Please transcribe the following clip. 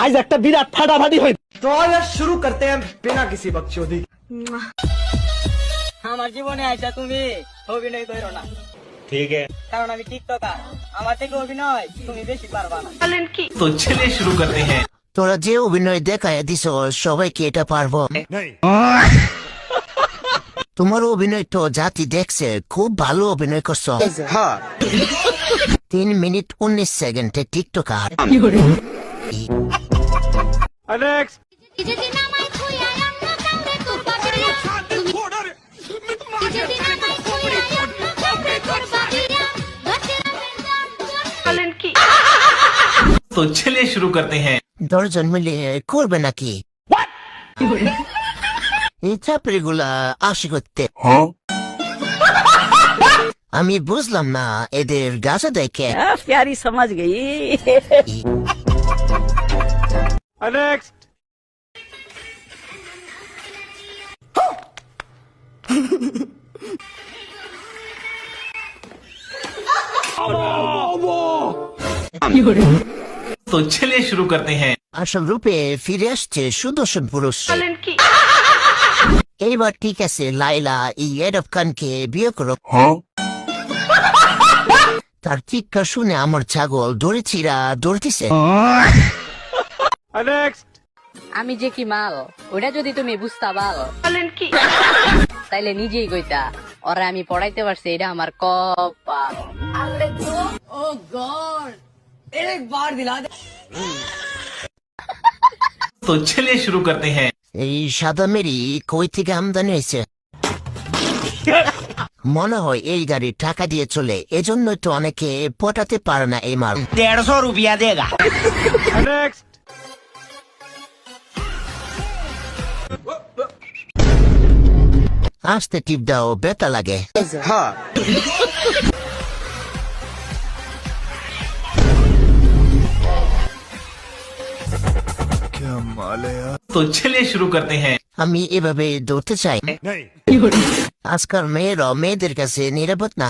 आज একটা বিরাট ফাটাফাটি হই। तो यार शुरू करते हैं बिना किसी बकचोदी। আমার জীবনে আইসা তুমি অভিনয় করো না, ठीक है, কারণ আমি টিকটকার। আমার থেকে অভিনয় তুমি বেশি পারবা না। तो चलिए शुरू करते हैं। তোরা যে অভিনয় দেখায় দিছ সবাইকে এটা পারবো? তোমার অভিনয় তো জাতি দেখছে, খুব ভালো অভিনয় করছো। 3 মিনিট 19 সেকেন্ডে টিকটকার। तो चलिए शुरू करते हैं। 10 জন মিলে করবে নাকি? এই চাপড়িগুলা আসি করতে। আমি বুঝলাম না এদের গাছে দেখে। प्यारी समझ गई। तो चलिए शुरू करते हैं। আসল রূপে ফিরে আসছে সুদর্শন পুরুষ। এইবার ঠিক আছে, লাইলা এই এডব খানকে বিয়ে করো। তার চিৎকার শুনে আমার ছাগল দৌড়েছিরা দৌড়তেছে। আমি যে কি মাল ওটা যদি তুমি বুঝতা পাল তাইলে নিজেই কইতা ওরা আমি পড়াইতে পারছি, এটা আমার কপাল। तो चलिए शुरू करते हैं। এই সাদা মেরি কই থেকে আমদানি হয়েছে? মনে হয় এই গাড়ি টাকা দিয়ে চলে, এজন্য তো অনেকে পটাতে পারে না এই মাল। 150 रुपया देगा। আস্তে টিপ দাও, বেতা লাগে। तो चलिए शुरू करते हैं। আমি এভাবে দৌড়তে চাই। আজকাল মেয়েরা মেয়েদের কাছে নিরাপদ না।